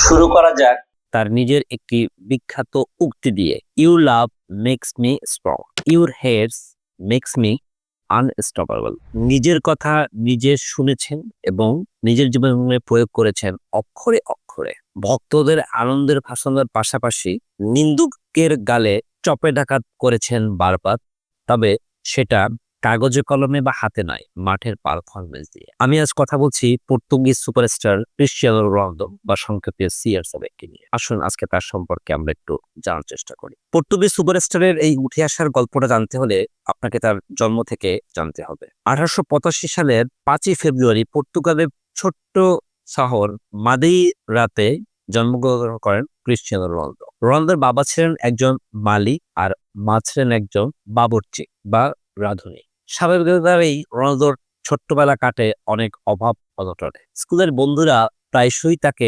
শুরু করা যাক তার নিজের একটি বিখ্যাত উক্তি দিয়ে, you love makes me strong, your heads makes me unstoppable. নিজের কথা নিজে শুনেছেন এবং নিজের জীবনে প্রয়োগ করেছেন অক্ষরে অক্ষরে। ভক্তদের আনন্দের ভাষণের পাশাপাশি নিন্দুকের গালে চপেটাঘাত করেছেন বারবার, তবে সেটা কাগজে কলমে বা হাতে নয়, মাঠের পারফরমেন্স দিয়ে। আমি আজ কথা বলছি পর্তুগিজ সুপারস্টার ক্রিস্টিয়ানো রোনালদো বা সংক্ষেপে CR7 নিয়ে। আসুন আজকে তার সম্পর্কে আমরা একটু জানার চেষ্টা করি। পর্তুগিজ সুপারস্টারের এই উঠে আসার গল্পটা জানতে হলে আপনাকে তার জন্ম থেকে জানতে হবে। 1885 সালের 5ই ফেব্রুয়ারি পর্তুগালের ছোট্ট শহর মাদেইরাতে জন্মগ্রহণ করেন ক্রিস্টিয়ানো রোনালদো। রোনালদোর বাবা ছিলেন একজন মালি আর মা ছিলেন একজন বাবুর্চি বা রাঁধুনি। স্বাভাবিকভাবেই রোনালদোর ছোট্টবেলা কাটে অনেক অভাব অনটনে। স্কুলের বন্ধুরা প্রায়শই তাকে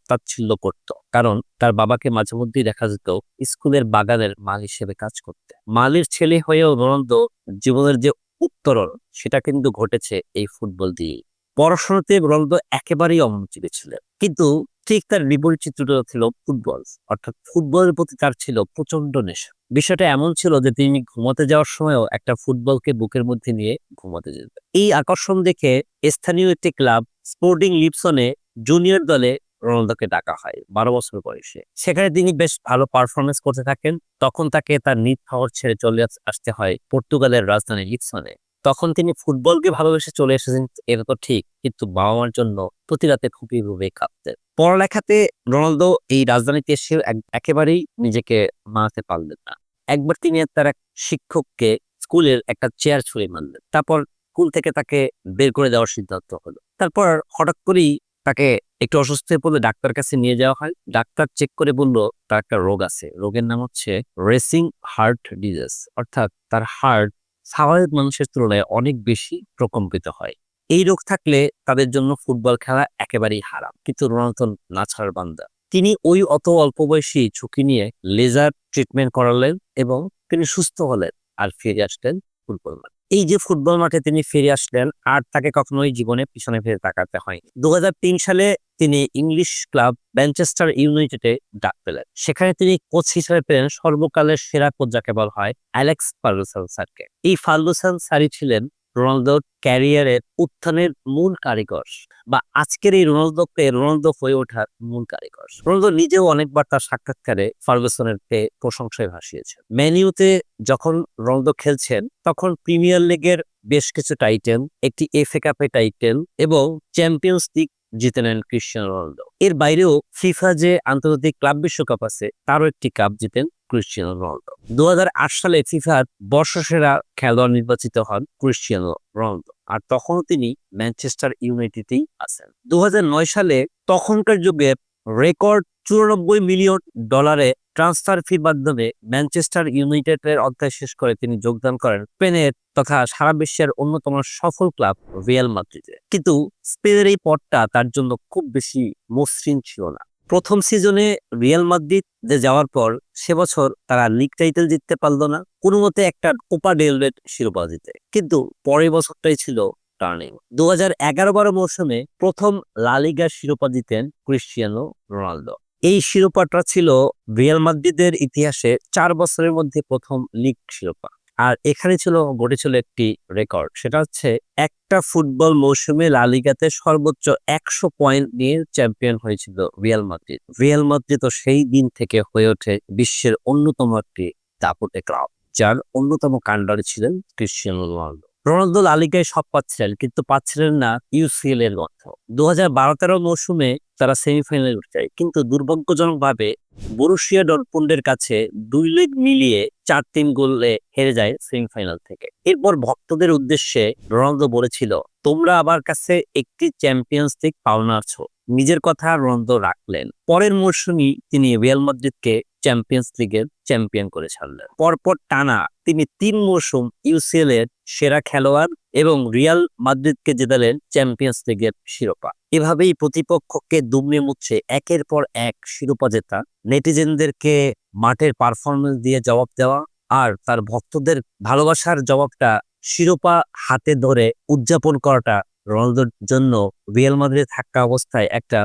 তাচ্ছিল্য করত, কারণ তার বাবাকে মাঝে মধ্যেই দেখা যেত স্কুলের বাগানের মালি হিসেবে কাজ করতে। মালির ছেলে হয়েও রোনালদো জীবনের যে উত্তরণ, সেটা কিন্তু ঘটেছে এই ফুটবল দিয়েই। পড়াশোনাতে রোনালদো একেবারেই অমনোযোগী ছিলেন, কিন্তু ঠিক তার বিপরীত চিত্রটা ছিল ফুটবল। অর্থাৎ ফুটবলের প্রতি তার ছিল প্রচন্ড নেশা। বিষয়টা এমন ছিল যে তিনি ঘুমাতে যাওয়ার সময়ও একটা ফুটবলকে বুকের মধ্যে নিয়ে ঘুমাতে যেতেন। এই আকর্ষণ দেখে স্থানীয় একটি ক্লাব স্পোর্টিং লিপসনে জুনিয়র দলে রোনালদোকে ডাকা হয় 12 বছর বয়সে। সেখানে তিনি বেশ ভালো পারফরমেন্স করতে থাকেন। তখন তাকে তার নিজ শহর ছেড়ে চলে আসতে হয় পর্তুগালের রাজধানী লিপসনে। তখন তিনি ফুটবলকে ভালোবেসে চলে এসেছেন, এটা তো ঠিক, কিন্তু বাবা মার জন্য প্রতি রাতে খুবই কাঁদতেন। পড়ালেখাতে রোনালদো এই রাজধানীতে এসে একেবারেই নিজেকে মানাতে পারলেন না। একবার তিনি তার এক শিক্ষককে স্কুলের একটা চেয়ার ছুঁড়ে মারলেন। তারপর স্কুল থেকে তাকে বের করে দেওয়ার সিদ্ধান্ত হলো। তারপর হঠাৎ করেই তাকে একটু অসুস্থ হয়ে পড়লে ডাক্তার কাছে নিয়ে যাওয়া হয়। ডাক্তার চেক করে বলল তার একটা রোগ আছে, রোগের নাম হচ্ছে রেসিং হার্ট ডিজিজ, অর্থাৎ তার হার্ট স্বাভাবিক মানুষের তুলনায় অনেক বেশি প্রকম্পিত হয়। এই রোগ থাকলে তাদের জন্য ফুটবল খেলা একেবারেই হারাম। কিন্তু রোনালদো না ছাড়ার বান্দা। তিনি ওই অত অল্প বয়সী ঝুঁকি নিয়ে লেজার ট্রিটমেন্ট করালেন এবং তিনি সুস্থ হলেন আর ফিরে আসলেন ফুটবল মাঠে। এই যে ফুটবল মাঠে তিনি ফিরে আসলেন আর তাকে কখনোই জীবনে পিছনে ফিরে তাকাতে হয়নি। 2003 সালে তিনি ইংলিশ ক্লাব ম্যানচেস্টার ইউনাইটেডে ডাক পেলেন। সেখানে তিনি কোচ হিসেবে পেলেন সর্বকালের সেরা কোচ যাকে বলা হয় অ্যালেক্স ফার্গুসন স্যারকে। এই ফার্গুসন স্যারই ছিলেন রোনালদোর ক্যারিয়ারের উত্থানের মূল কারিগর, বা আজকের এই রোনালদো হয়ে ওঠার মূল কারিগর। রোনালদো নিজেও অনেকবার তার সাক্ষাৎকারে ফার্গুসনের প্রশংসায় ভাসিয়েছেন। ম্যানিউতে যখন রোনালদো খেলছেন তখন প্রিমিয়ার লিগের বেশ কিছু টাইটেল, একটি FA কাপের টাইটেল এবং চ্যাম্পিয়ন্স লিগ জিতে নেন ক্রিস্টিয়ানো রোনালদো। এর বাইরেও ফিফা যে আন্তর্জাতিক ক্লাব বিশ্বকাপ আছে তারও একটি কাপ জিতেন ক্রিস্টিয়ানো রোনালদো। 2008 সালে ফিফার বর্ষসেরা খেলোয়াড় নির্বাচিত হন ক্রিস্টিয়ানো রোনালদো, আর তখনও তিনি ম্যানচেস্টার ইউনাইটেডেই আছেন। 2009 সালে তখনকার যুগের রেকর্ড $94 মিলিয়ন ট্রান্সফার ফির মাধ্যমে ম্যানচেস্টার ইউনাইটেডের অধ্যায় শেষ করে তিনি যোগদান করেন স্পেনের তথা সারা বিশ্বের অন্যতম সফল ক্লাব রিয়াল মাদ্রিদে। কিন্তু স্পেনের এই পথটা তার জন্য খুব বেশি মসৃণ ছিল না। প্রথম সিজনে রিয়াল মাদ্রিদে যাওয়ার পর সে বছর তারা লিগ টাইটেল জিততে পারলো না, কোনো মতে একটা কোপা ডেল রে শিরোপা জিতে। কিন্তু পরের বছরটাই ছিল টার্নিং। 2011-12 মৌসুমে প্রথম লা লিগার শিরোপা জিতেন ক্রিস্টিয়ানো রোনালদো। এই শিরোপাটা ছিল রিয়াল মাদ্রিদের ইতিহাসে 4 বছরের মধ্যে প্রথম লিগ শিরোপা। আর এখানে ঘটেছিল একটি রেকর্ড, সেটা হচ্ছে একটা ফুটবল মৌসুমে লা লিগাতে সর্বোচ্চ 100 পয়েন্ট নিয়ে চ্যাম্পিয়ন হয়েছিল রিয়াল মাদ্রিদ। রিয়াল মাদ্রিদ তো সেই দিন থেকে হয়ে ওঠে বিশ্বের অন্যতম একটি দাপটে ক্লাব, যার অন্যতম কাণ্ডারি ছিলেন ক্রিস্টিয়ানো রোনালদো। রোনালদো লা লিগায় সব পাচ্ছিলেন, কিন্তু পাচ্ছিলেন না UCL এর অর্থ। 2012-13 মৌসুমে তারা সেমিফাইনালে উঠে যায়, কিন্তু দুর্ভাগ্যজনকভাবে বরুশিয়া ডর্টমুন্ডের কাছে 2 লেগ মিলিয়ে 4-3 গোলে হেরে যায় সেমিফাইনাল থেকে। এরপর ভক্তদের উদ্দেশ্যে রোনালদো বলেছিল, তোমরা আমার কাছে একটি চ্যাম্পিয়ন্স লিগ পাওনা আছো। নিজের কথা রোনালদো রাখলেন। পরের মৌসুমই তিনি রিয়াল মাদ্রিদকে চ্যাম্পিয়ন্স লিগের চ্যাম্পিয়ন করে ছাড়লেন। পরপর টানা তিনি 3 মৌসুম UCL এর সেরা খেলোয়াড় এবং রিয়াল মাদ্রিদকে জেতালেন চ্যাম্পিয়ন্স লিগের শিরোপা। এভাবেই প্রতিপক্ষকে দুমড়ে মুচ্ছে একের পর এক শিরোপা জেতা, নেটিজেনদেরকে মাঠের পারফরমেন্স দিয়ে জবাব দেওয়া, আর তার ভক্তদের ভালোবাসার জবাবটা শিরোপা হাতে ধরে উদযাপন করাটা রোনালদোর জন্য রিয়াল মাদ্রিদে থাকা অবস্থায় একটা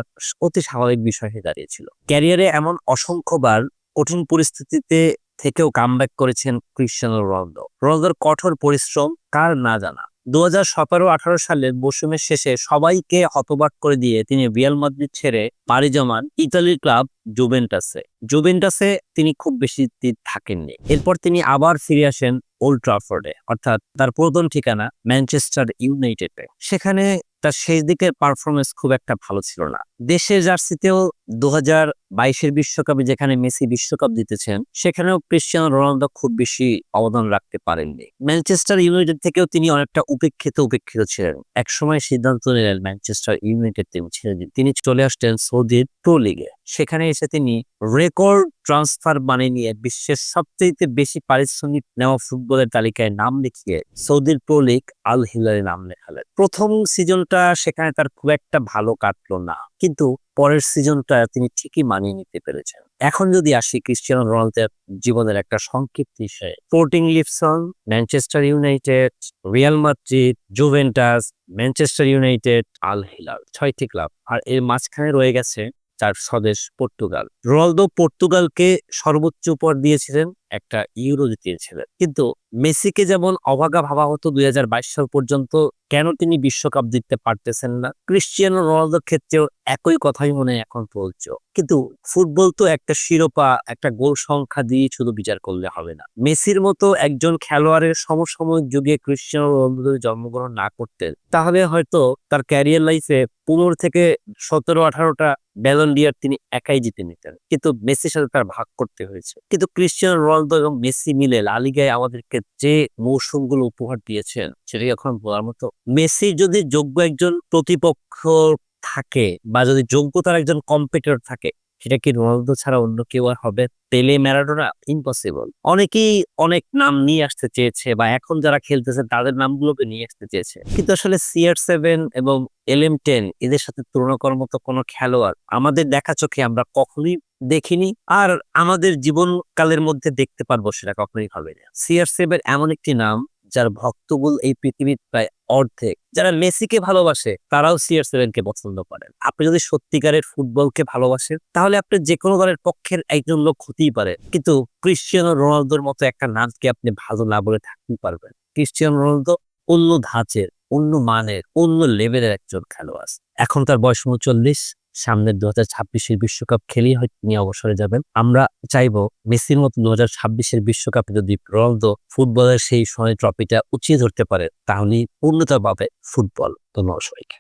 অতি স্বাভাবিক বিষয় হয়ে দাঁড়িয়েছিল। ক্যারিয়ারে এমন অসংখ্যবার কঠিন পরিস্থিতিতে থেকেও কামব্যাক করেছেন ক্রিস্টিয়ানো রোনালদো। রোনালদোর কঠোর পরিশ্রম কার না জানা। 2017-18 সালের মৌসুমের শেষে সবাইকে হতবাক করে দিয়ে তিনি রিয়াল মাদ্রিদ ছেড়ে পাড়ি জমান ইতালির ক্লাব জুভেন্টাসে। জুভেন্টাসে তিনি খুব বেশি দিন থাকেননি। এরপর তিনি আবার ফিরে আসেন ওল্ড ট্রাফোর্ডে, অর্থাৎ তার প্রথম ঠিকানা ম্যানচেস্টার ইউনাইটেডে। সেখানে তার শেষ দিকের পারফরমেন্স খুব একটা ভালো ছিল না। দেশের জার্সিতেও 2022-এর বিশ্বকাপে যেখানে মেসি বিশ্বকাপ জিতেছেন, সেখানেও ক্রিস্টিয়ানো রোনালদো খুব বেশি অবদান রাখতে পারেননি। ম্যানচেস্টার ইউনাইটেড থেকেও তিনি অনেকটা উপেক্ষিত ছিলেন। একসময় সিদ্ধান্ত নিলেন ম্যানচেস্টার ইউনাইটেড টিম ছেড়ে দিন। তিনি চলে আসতেন সৌদির প্রো লিগে। সেখানে এসে তিনি রেকর্ড ট্রান্সফার বানিয়ে নিয়ে বিশ্বের সবচেয়ে বেশি পারিশ্রমিক নেওয়া ফুটবলের তালিকায় নাম লিখিয়ে সৌদির প্রো লিগ আল হিলালে নাম লেখালেন। প্রথম সিজনটা সেখানে তার খুব একটা ভালো কাটলো না, কিন্তু পরের সিজনটা তিনি ঠিকই মানিয়ে নিতে পেরেছেন। এখন যদি আসি ক্রিস্টিয়ানো রোনালদোর জীবনের একটা সংক্ষিপ্ত বিষয়ে, sporting Lisbon, Manchester United, Real Madrid, Juventus, Manchester United, Al Hilal, 6টি ক্লাব। আর এর মাঝখানে রয়ে গেছে তার স্বদেশ পর্তুগাল। রোনালদো পর্তুগালকে সর্বোচ্চ উপহার দিয়েছিলেন, একটা ইউরো জিতিয়েছিলেন। কিন্তু মেসিকে যেমন অভাগা ভাবা হতো 2022 সাল পর্যন্ত, কেন তিনি বিশ্বকাপ জিততে পারতেছেন না, ক্রিস্টিয়ানো রোনালদোর ক্ষেত্রেও একই কথাই মনে এখন বলছো। কিন্তু ফুটবল তো একটা শিরোপা, একটা গোল সংখ্যা দিয়ে শুধু বিচার করলে হবে না। মেসির মতো একজন খেলোয়াড়ের সমসাময়িক যুগে ক্রিস্টিয়ানো রোনালদো জন্মগ্রহণ না করতেন, তাহলে হয়তো তার ক্যারিয়ার লাইফে 15 থেকে 17-18টা ব্যালন ডি'অর তিনি একাই জিতে নিতেন। কিন্তু মেসির সাথে তার ভাগ করতে হয়েছে। কিন্তু ক্রিস্টিয়ানো রোনালদো এবং মেসি মিলে লা লিগায় আমাদেরকে যে মৌসুমগুলো উপহার দিয়েছেন, সেটা এখন বলার মতো। মেসি যদি যোগ্য একজন প্রতিপক্ষ থাকে বা যদি যোগ্যতার একজন কম্পিটিটর থাকে, সেটা কি রোনালদো ছাড়া অন্য কেউ আর হবে? পেলে, ম্যারাডোনা? ইম্পসিবল। অনেকেই অনেক নাম নিয়ে আসতে চেয়েছে বা এখন যারা খেলতেছে তাদের নামগুলোকে নিয়ে আসতে চেয়েছে, কিন্তু আসলে CR7 এবং LM10 এদের সাথে তুলনা করার মতো কোনো খেলোয়াড় আমাদের দেখা চোখে আমরা কখনোই দেখিনি, আর আমাদের জীবনকালের মধ্যে দেখতে পারবো সেটা কখনোই হবে না। CR7 এমন একটি নাম যার ভক্তকুল এই পৃথিবীর প্রায় অর্ধেক। যারা মেসিকে ভালোবাসে তারাও CR7 কে পছন্দ করেন। আপনি যদি সত্যিকারের ফুটবলকে ভালোবাসেন, তাহলে আপনি যে কোনো দলের পক্ষের একজন লোক হতেই পারে, কিন্তু ক্রিস্টিয়ানো রোনালদোর মতো একটা নামকে আপনি ভালো না বলে থাকতেই পারবেন। ক্রিস্টিয়ানো রোনালদো অন্য ধাঁচের, অন্য মানের, অন্য লেভেলের একজন খেলোয়াড়। এখন তার বয়স 39। সামনের 2026-এর বিশ্বকাপ খেলেই হয়তো তিনি অবসরে যাবেন। আমরা চাইবো মেসির মতো 2026-এর বিশ্বকাপে যদি রোনালদো ফুটবলের সেই সোনালী ট্রফিটা উঁচিয়ে ধরতে পারে, তাহলেই পূর্ণতা পাবে ফুটবল। ধন্যবাদ সবাইকে।